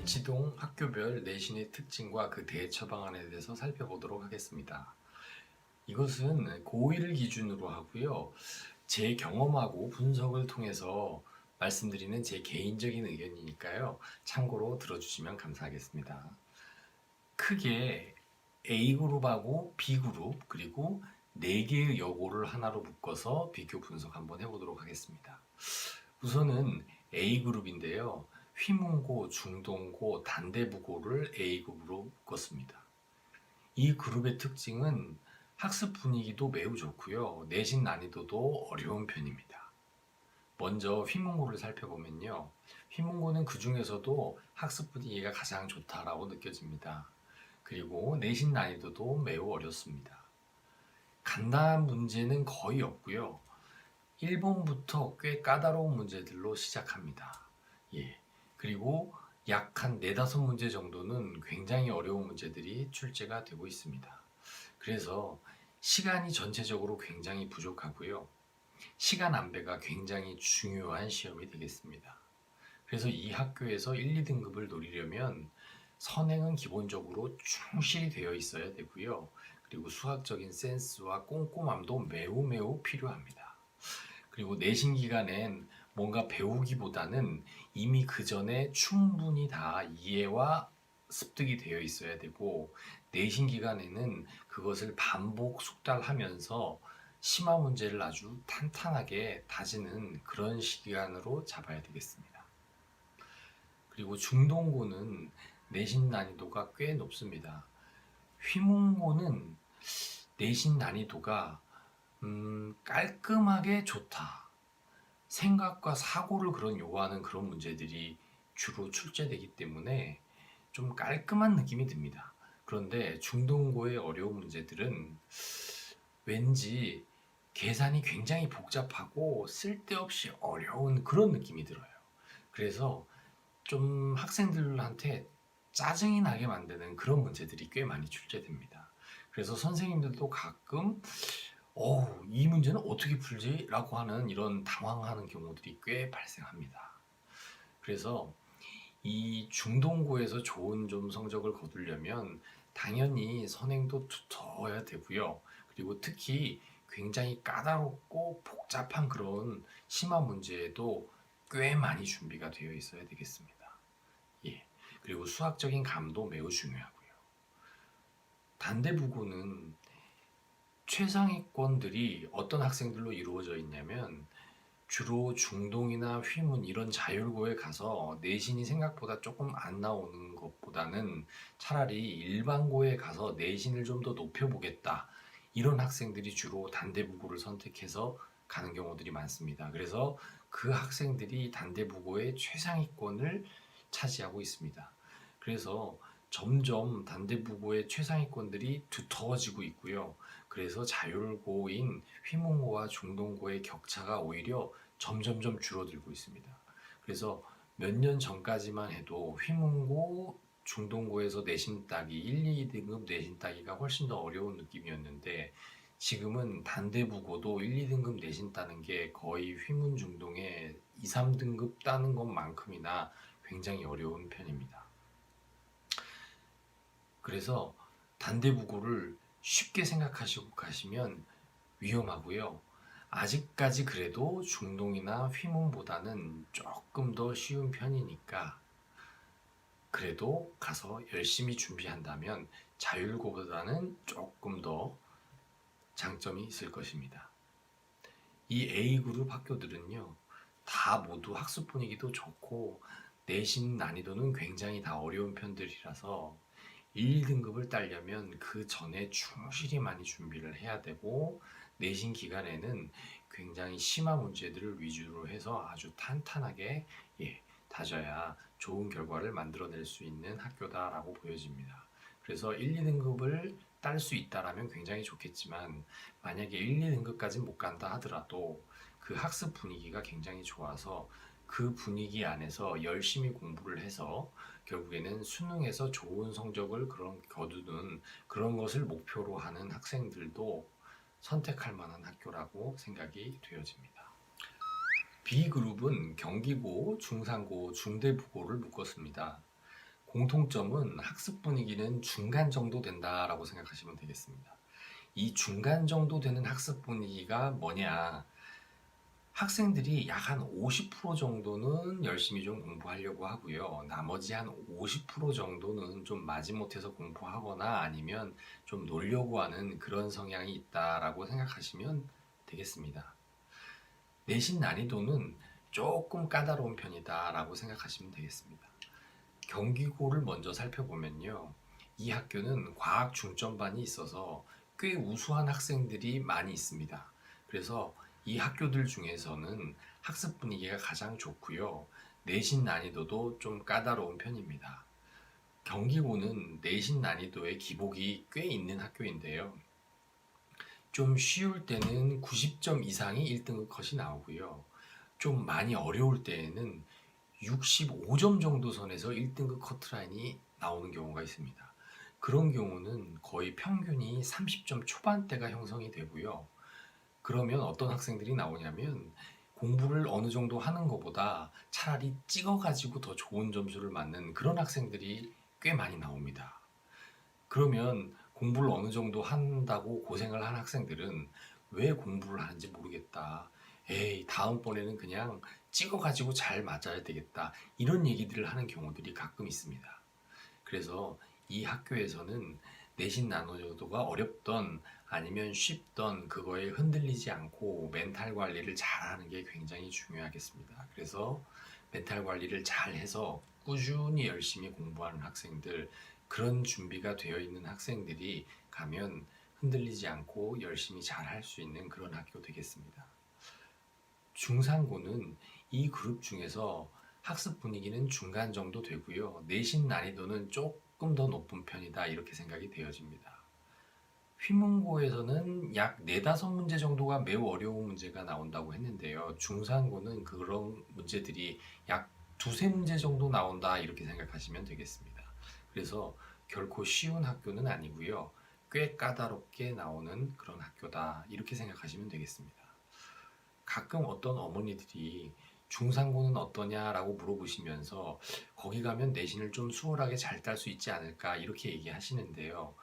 대치동 학교별 내신의 특징과 그 대처 방안에 대해서 살펴보도록 하겠습니다. 이것은 고1을 기준으로 하고요. 제 경험하고 분석을 통해서 말씀드리는 제 개인적인 의견이니까요. 참고로 들어주시면 감사하겠습니다. 크게 A그룹하고 B그룹 그리고 4개의 여고를 하나로 묶어서 비교 분석 한번 해보도록 하겠습니다. 우선은 A그룹인데요. 휘문고, 중동고, 단대부고를 A그룹으로 묶었습니다. 이 그룹의 특징은 학습 분위기도 매우 좋고요. 내신 난이도도 어려운 편입니다. 먼저 휘문고를 살펴보면요. 휘문고는 그 중에서도 학습 분위기가 가장 좋다라고 느껴집니다. 그리고 내신 난이도도 매우 어렵습니다. 간단한 문제는 거의 없고요. 1번부터 꽤 까다로운 문제들로 시작합니다. 예. 그리고 약 한 4~5문제 정도는 굉장히 어려운 문제들이 출제가 되고 있습니다. 그래서 시간이 전체적으로 굉장히 부족하고요. 시간 안배가 굉장히 중요한 시험이 되겠습니다. 그래서 이 학교에서 1, 2등급을 노리려면 선행은 기본적으로 충실히 되어 있어야 되고요. 그리고 수학적인 센스와 꼼꼼함도 매우 필요합니다. 그리고 내신 기간엔 뭔가 배우기보다는 이미 그 전에 충분히 다 이해와 습득이 되어 있어야 되고, 내신 기간에는 그것을 반복 숙달하면서 심화 문제를 아주 탄탄하게 다지는 그런 시간으로 잡아야 되겠습니다. 그리고 중동고는 내신 난이도가 꽤 높습니다. 휘문고는 내신 난이도가 깔끔하게 좋다. 생각과 사고를 요구하는 그런 문제들이 주로 출제되기 때문에 좀 깔끔한 느낌이 듭니다. 그런데 중동고의 어려운 문제들은 왠지 계산이 굉장히 복잡하고 쓸데없이 어려운 그런 느낌이 들어요. 그래서 좀 학생들한테 짜증이 나게 만드는 그런 문제들이 꽤 많이 출제됩니다. 그래서 선생님들도 가끔 이 문제는 어떻게 풀지? 라고 하는 이런 당황하는 경우들이 꽤 발생합니다. 그래서 이 중동고에서 좋은 좀 성적을 거두려면 당연히 선행도 두터워야 되고요. 그리고 특히 굉장히 까다롭고 복잡한 그런 심화 문제에도 꽤 많이 준비가 되어 있어야 되겠습니다. 예. 그리고 수학적인 감도 매우 중요하고요. 단대부고는 최상위권들이 어떤 학생들로 이루어져 있냐면 주로 중동이나 휘문 이런 자율고에 가서 내신이 생각보다 조금 안 나오는 것보다는 차라리 일반고에 가서 내신을 좀 더 높여보겠다. 이런 학생들이 주로 단대부고를 선택해서 가는 경우들이 많습니다. 그래서 그 학생들이 단대부고의 최상위권을 차지하고 있습니다. 그래서 점점 단대부고의 최상위권들이 두터워지고 있고요. 그래서 자율고인 휘문고와 중동고의 격차가 오히려 점점점 줄어들고 있습니다. 그래서 몇 년 전까지만 해도 휘문고, 중동고에서 내신 따기 1, 2등급 내신 따기가 훨씬 더 어려운 느낌이었는데 지금은 단대부고도 1, 2등급 내신 따는 게 거의 휘문, 중동의 2, 3등급 따는 것만큼이나 굉장히 어려운 편입니다. 그래서 단대부고를 쉽게 생각하시고 가시면 위험하고요. 아직까지 그래도 중동이나 휘문보다는 조금 더 쉬운 편이니까 그래도 가서 열심히 준비한다면 자율고보다는 조금 더 장점이 있을 것입니다. 이 A그룹 학교들은요, 다 모두 학습 분위기도 좋고 내신 난이도는 굉장히 다 어려운 편들이라서 1, 2등급을 따려면 그 전에 충실히 많이 준비를 해야 되고 내신 기간에는 굉장히 심화 문제들을 위주로 해서 아주 탄탄하게 다져야 좋은 결과를 만들어낼 수 있는 학교다라고 보여집니다. 그래서 1, 2등급을 딸 수 있다라면 굉장히 좋겠지만 만약에 1, 2등급까지 못 간다 하더라도 그 학습 분위기가 굉장히 좋아서 그 분위기 안에서 열심히 공부를 해서 결국에는 수능에서 좋은 성적을 거두는 그런 것을 목표로 하는 학생들도 선택할 만한 학교라고 생각이 되어집니다. B그룹은 경기고, 중상고, 중대부고를 묶었습니다. 공통점은 학습 분위기는 중간 정도 된다라고 생각하시면 되겠습니다. 이 중간 정도 되는 학습 분위기가 뭐냐? 학생들이 약 한 50% 정도는 열심히 좀 공부하려고 하고요. 나머지 한 50% 정도는 좀 마지못해서 공부하거나 아니면 좀 놀려고 하는 그런 성향이 있다라고 생각하시면 되겠습니다. 내신 난이도는 조금 까다로운 편이다라고 생각하시면 되겠습니다. 경기고를 먼저 살펴보면요. 이 학교는 과학 중점반이 있어서 꽤 우수한 학생들이 많이 있습니다. 그래서 이 학교들 중에서는 학습 분위기가 가장 좋고요. 내신 난이도도 좀 까다로운 편입니다. 경기고는 내신 난이도의 기복이 꽤 있는 학교인데요. 좀 쉬울 때는 90점 이상이 1등급 컷이 나오고요. 좀 많이 어려울 때에는 65점 정도 선에서 1등급 커트라인이 나오는 경우가 있습니다. 그런 경우는 거의 평균이 30점 초반대가 형성이 되고요. 그러면 어떤 학생들이 나오냐면 공부를 어느 정도 하는 것보다 차라리 찍어가지고 더 좋은 점수를 맞는 그런 학생들이 꽤 많이 나옵니다. 그러면 공부를 어느 정도 한다고 고생을 한 학생들은 왜 공부를 하는지 모르겠다. 에이, 다음번에는 그냥 찍어가지고 잘 맞아야 되겠다. 이런 얘기들을 하는 경우들이 가끔 있습니다. 그래서 이 학교에서는 내신 난이도가 어렵던 아니면 쉽던 그거에 흔들리지 않고 멘탈 관리를 잘하는 게 굉장히 중요하겠습니다. 그래서 멘탈 관리를 잘 해서 꾸준히 열심히 공부하는 학생들, 그런 준비가 되어 있는 학생들이 가면 흔들리지 않고 열심히 잘 할 수 있는 그런 학교 되겠습니다. 중상고는 이 그룹 중에서 학습 분위기는 중간 정도 되고요. 내신 난이도는 조금 더 높은 편이다 이렇게 생각이 되어집니다. 휘문고에서는 약 4-5문제 정도가 매우 어려운 문제가 나온다고 했는데요. 중상고는 그런 문제들이 약 2-3문제 정도 나온다 이렇게 생각하시면 되겠습니다. 그래서 결코 쉬운 학교는 아니고요. 꽤 까다롭게 나오는 그런 학교다 이렇게 생각하시면 되겠습니다. 가끔 어떤 어머니들이 중상고는 어떠냐라고 물어보시면서 거기 가면 내신을 좀 수월하게 잘 딸 수 있지 않을까 이렇게 얘기하시는데요.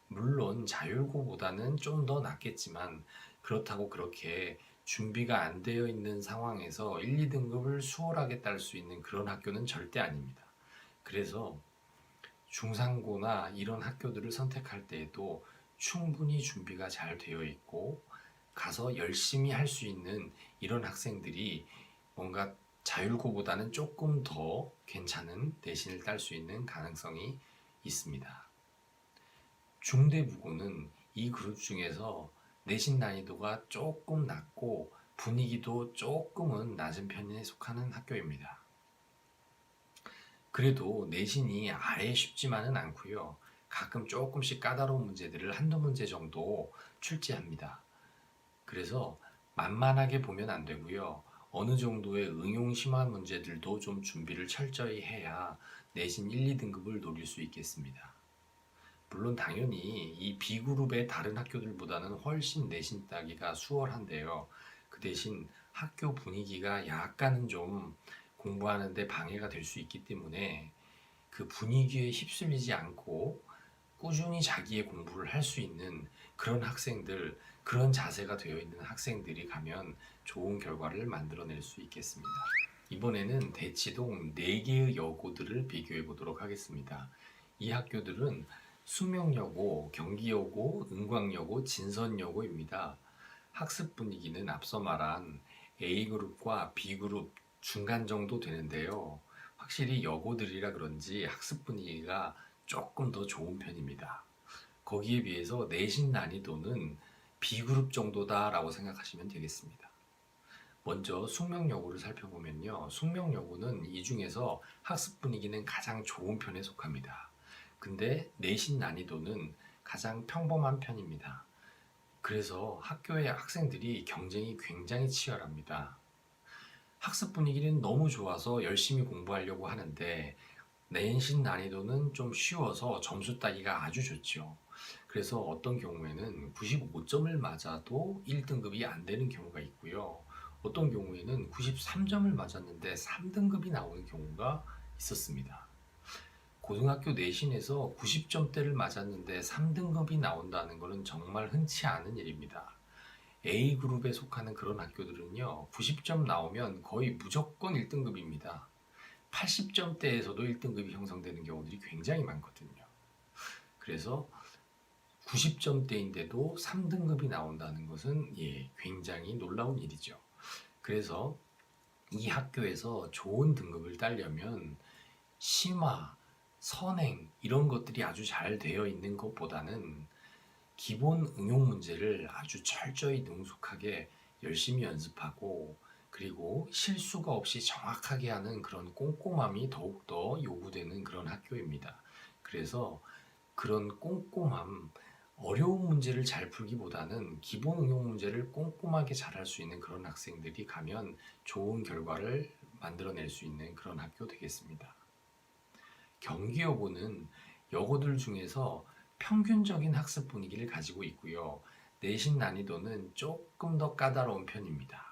물론 자율고보다는 좀 더 낫겠지만 그렇다고 그렇게 준비가 안 되어 있는 상황에서 1, 2등급을 수월하게 딸 수 있는 그런 학교는 절대 아닙니다. 그래서 중상고나 이런 학교들을 선택할 때에도 충분히 준비가 잘 되어 있고 가서 열심히 할 수 있는 이런 학생들이 뭔가 자율고보다는 조금 더 괜찮은 내신을 딸 수 있는 가능성이 있습니다. 중대부고는 이 그룹 중에서 내신 난이도가 조금 낮고 분위기도 조금은 낮은 편에 속하는 학교입니다. 그래도 내신이 아예 쉽지만은 않고요. 가끔 조금씩 까다로운 문제들을 한두 문제 정도 출제합니다. 그래서 만만하게 보면 안 되고요. 어느 정도의 응용 심화 문제들도 좀 준비를 철저히 해야 내신 1, 2등급을 노릴 수 있겠습니다. 물론 당연히 이 B그룹의 다른 학교들보다는 훨씬 내신 따기가 수월한데요. 그 대신 학교 분위기가 약간은 좀 공부하는데 방해가 될 수 있기 때문에 그 분위기에 휩쓸리지 않고 꾸준히 자기의 공부를 할 수 있는 그런 학생들, 그런 자세가 되어 있는 학생들이 가면 좋은 결과를 만들어낼 수 있겠습니다. 이번에는 대치동 4개의 여고들을 비교해 보도록 하겠습니다. 이 학교들은 숙명여고, 경기여고, 은광여고, 진선여고입니다. 학습 분위기는 앞서 말한 A그룹과 B그룹 중간 정도 되는데요. 확실히 여고들이라 그런지 학습 분위기가 조금 더 좋은 편입니다. 거기에 비해서 내신 난이도는 B그룹 정도다라고 생각하시면 되겠습니다. 먼저 숙명여고를 살펴보면요. 숙명여고는 이 중에서 학습 분위기는 가장 좋은 편에 속합니다. 근데 내신 난이도는 가장 평범한 편입니다. 그래서 학교의 학생들이 경쟁이 굉장히 치열합니다. 학습 분위기는 너무 좋아서 열심히 공부하려고 하는데 내신 난이도는 좀 쉬워서 점수 따기가 아주 좋죠. 그래서 어떤 경우에는 95점을 맞아도 1등급이 안 되는 경우가 있고요. 어떤 경우에는 93점을 맞았는데 3등급이 나오는 경우가 있었습니다. 고등학교 내신에서 90점대를 맞았는데 3등급이 나온다는 것은 정말 흔치 않은 일입니다. A그룹에 속하는 그런 학교들은요, 90점 나오면 거의 무조건 1등급입니다. 80점대에서도 1등급이 형성되는 경우들이 굉장히 많거든요. 그래서 90점대인데도 3등급이 나온다는 것은 굉장히 놀라운 일이죠. 그래서 이 학교에서 좋은 등급을 따려면 심화, 선행 이런 것들이 아주 잘 되어 있는 것보다는 기본 응용 문제를 아주 철저히 능숙하게 열심히 연습하고 그리고 실수가 없이 정확하게 하는 그런 꼼꼼함이 더욱더 요구되는 그런 학교입니다. 그래서 그런 꼼꼼함, 어려운 문제를 잘 풀기보다는 기본 응용 문제를 꼼꼼하게 잘할 수 있는 그런 학생들이 가면 좋은 결과를 만들어낼 수 있는 그런 학교 되겠습니다. 경기여고는 여고들 중에서 평균적인 학습 분위기를 가지고 있고요. 내신 난이도는 조금 더 까다로운 편입니다.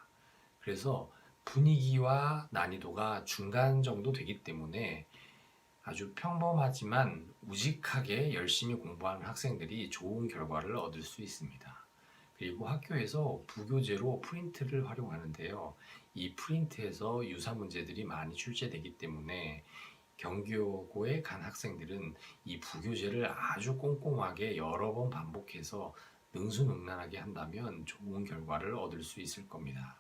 그래서 분위기와 난이도가 중간 정도 되기 때문에 아주 평범하지만 우직하게 열심히 공부하는 학생들이 좋은 결과를 얻을 수 있습니다. 그리고 학교에서 부교재로 프린트를 활용하는데요. 이 프린트에서 유사 문제들이 많이 출제되기 때문에 경기여고에 간 학생들은 이 부교재를 아주 꼼꼼하게 여러 번 반복해서 능수능란하게 한다면 좋은 결과를 얻을 수 있을 겁니다.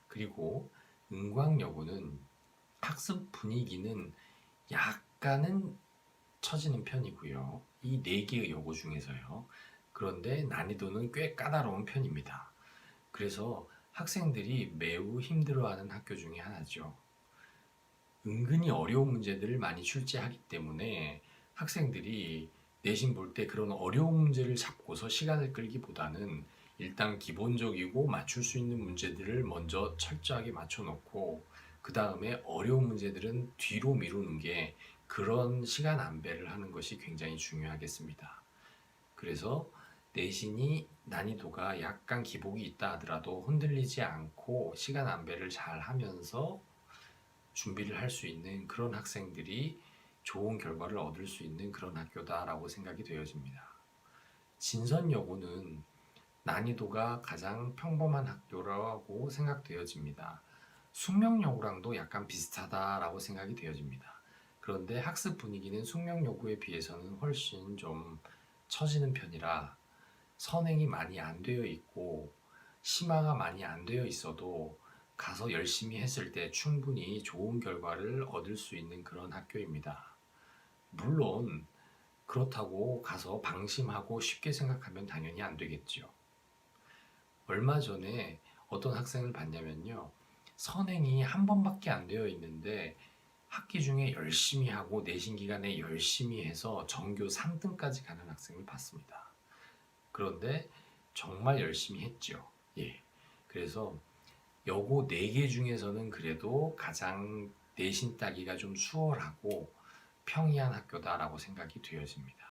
그리고 은광여고는 학습 분위기는 약간은 처지는 편이고요. 이 네 개의 여고 중에서요. 그런데 난이도는 꽤 까다로운 편입니다. 그래서 학생들이 매우 힘들어하는 학교 중에 하나죠. 은근히 어려운 문제들을 많이 출제하기 때문에 학생들이 내신 볼 때 그런 어려운 문제를 잡고서 시간을 끌기보다는 일단 기본적이고 맞출 수 있는 문제들을 먼저 철저하게 맞춰놓고 그 다음에 어려운 문제들은 뒤로 미루는 게 그런 시간 안배를 하는 것이 굉장히 중요하겠습니다. 그래서 내신이 난이도가 약간 기복이 있다 하더라도 흔들리지 않고 시간 안배를 잘 하면서 준비를 할 수 있는 그런 학생들이 좋은 결과를 얻을 수 있는 그런 학교다라고 생각이 되어집니다. 진선여고는 난이도가 가장 평범한 학교라고 생각되어집니다. 숙명여고랑도 약간 비슷하다라고 생각이 되어집니다. 그런데 학습 분위기는 숙명여고에 비해서는 훨씬 좀 처지는 편이라 선행이 많이 안 되어 있고 심화가 많이 안 되어 있어도 가서 열심히 했을 때 충분히 좋은 결과를 얻을 수 있는 그런 학교입니다. 물론 그렇다고 가서 방심하고 쉽게 생각하면 당연히 안 되겠죠. 얼마 전에 어떤 학생을 봤냐면요. 선행이 한 번밖에 안 되어 있는데 학기 중에 열심히 하고 내신 기간에 열심히 해서 전교 3등까지 가는 학생을 봤습니다. 그런데 정말 열심히 했죠. 예. 그래서 여고 4개 중에서는 그래도 가장 내신 따기가 좀 수월하고 평이한 학교다라고 생각이 되어집니다.